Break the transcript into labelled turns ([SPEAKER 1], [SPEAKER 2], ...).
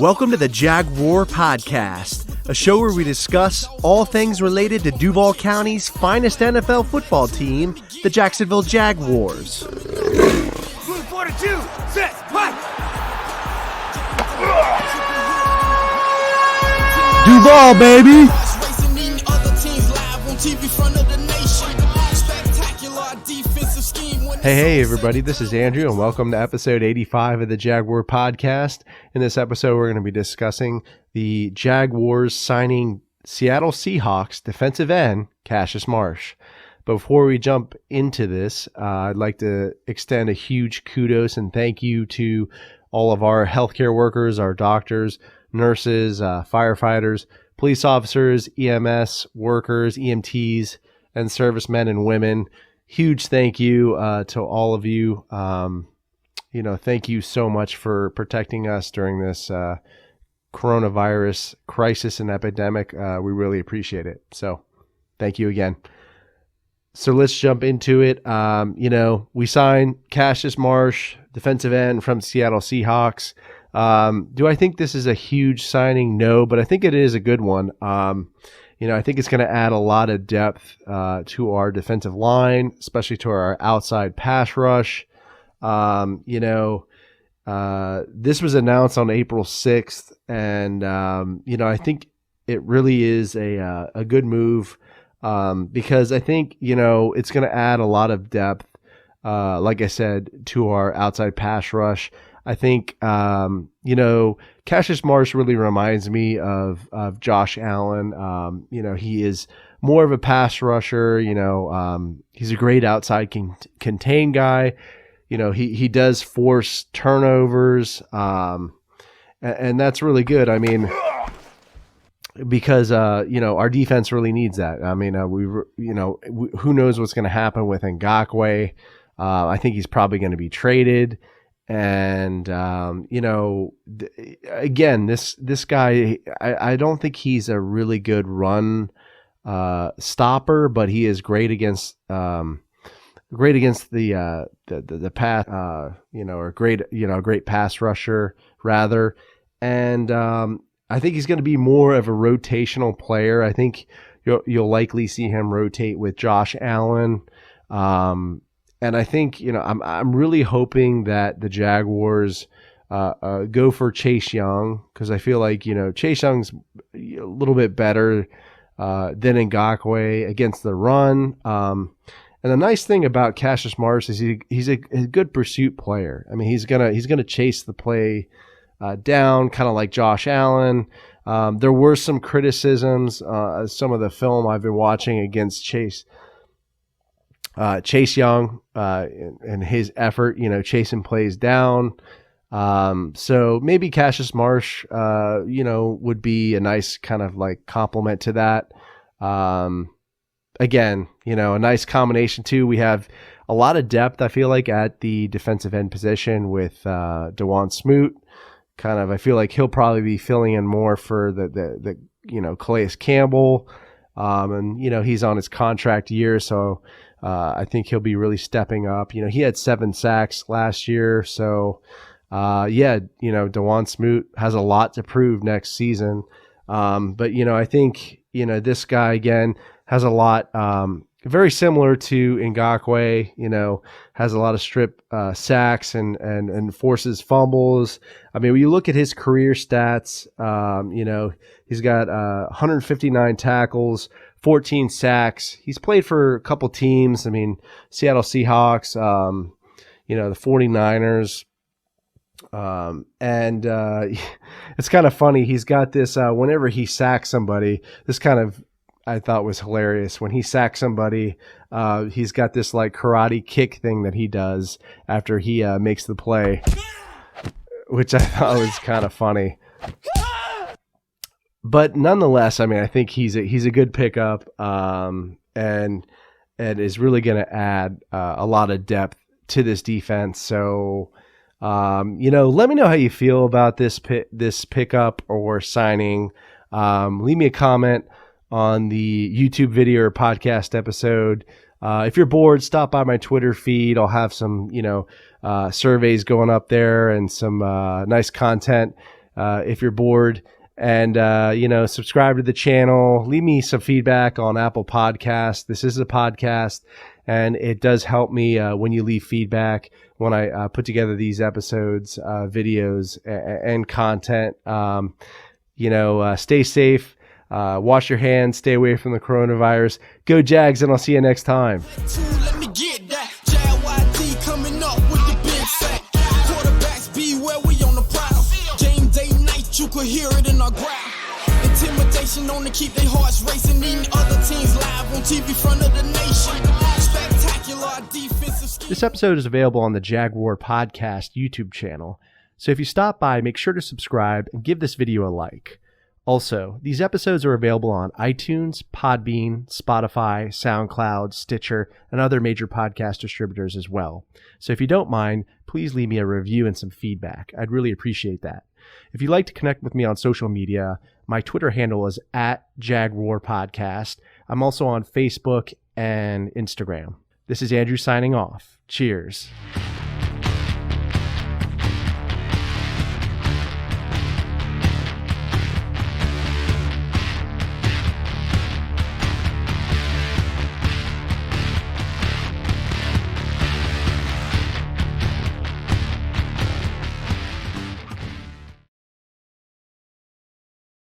[SPEAKER 1] Welcome to the Jaguar Podcast, a show where we discuss all things related to Duval County's finest NFL football team, the Jacksonville Jaguars.
[SPEAKER 2] Move 42, set, what?
[SPEAKER 1] Duval, baby! Hey, everybody, this is Andrew, and welcome to episode 85 of the Jaguar Podcast. In this episode, we're going to be discussing the Jaguars signing Seattle Seahawks defensive end Cassius Marsh. Before we jump into this, I'd like to extend a huge kudos and thank you to all of our healthcare workers, our doctors, nurses, firefighters, police officers, EMS workers, EMTs, and servicemen and women. Huge thank you to all of you. Thank you so much for protecting us during this coronavirus crisis and epidemic. We really appreciate it. So thank you again. So let's jump into it. We signed Cassius Marsh, defensive end from Seattle Seahawks. Do I think this is a huge signing? No, but I think it is a good one. I think it's going to add a lot of depth to our defensive line, especially to our outside pass rush. This was announced on April 6th, and, I think it really is a good move because I think, it's going to add a lot of depth, like I said, to our outside pass rush. I think, Cassius Marsh really reminds me of Josh Allen. He is more of a pass rusher. He's a great outside contain guy. He does force turnovers, and that's really good. I mean, because our defense really needs that. I mean, who knows what's going to happen with Ngakoue? I think he's probably going to be traded. And, again, this guy, I don't think he's a really good run stopper, but he is great against the pass, or great pass rusher rather. And I think he's going to be more of a rotational player. I think you'll likely see him rotate with Josh Allen. And I think, I'm really hoping that the Jaguars go for Chase Young, because I feel like, Chase Young's a little bit better than Ngakoue against the run. And the nice thing about Cassius Marsh is he's a good pursuit player. I mean, he's gonna chase the play down, kind of like Josh Allen. There were some criticisms, some of the film I've been watching against Chase Young and his effort, chasing plays down. So maybe Cassius Marsh, would be a nice kind of like complement to that. Again, a nice combination too. We have a lot of depth, I feel like, at the defensive end position with DeJuan Smoot. I feel like he'll probably be filling in more for the Calais Campbell. And he's on his contract year, so I think he'll be really stepping up. He had 7 sacks last year, so DeJuan Smoot has a lot to prove next season. But I think this guy again has a lot very similar to Ngakoue. Has a lot of strip sacks and forces fumbles. I mean, when you look at his career stats, he's got 159 tackles, 14 sacks. He's played for a couple teams. I mean, Seattle Seahawks, the 49ers. It's kind of funny. He's got this, whenever he sacks somebody, this kind of, I thought was hilarious. When he sacks somebody, he's got this like karate kick thing that he does after he makes the play, which I thought was kind of funny. But nonetheless, I mean, I think he's a good pickup, and is really going to add a lot of depth to this defense. So, let me know how you feel about this pickup or signing. Leave me a comment on the YouTube video or podcast episode. If you're bored, stop by my Twitter feed. I'll have some, surveys going up there and some nice content. if you're bored. And, subscribe to the channel. Leave me some feedback on Apple Podcasts. This is a podcast, and it does help me when you leave feedback when I put together these episodes, videos, and content. Stay safe. Wash your hands. Stay away from the coronavirus. Go Jags, and I'll see you next time.
[SPEAKER 2] Let me get that. JYD coming up with the big sack. Quarterbacks beware, we on the prowl. Game day night, you could hear it in our growl. Intimidation on to keep their hearts racing. Eating other teams live on TV front of the nation. Spectacular defensive scheme.
[SPEAKER 1] This episode is available on the Jaguar Podcast YouTube channel. So if you stop by, make sure to subscribe and give this video a like. Also, these episodes are available on iTunes, Podbean, Spotify, SoundCloud, Stitcher, and other major podcast distributors as well. So if you don't mind, please leave me a review and some feedback. I'd really appreciate that. If you'd like to connect with me on social media, my Twitter handle is @JagwarPodcast. I'm also on Facebook and Instagram. This is Andrew signing off. Cheers.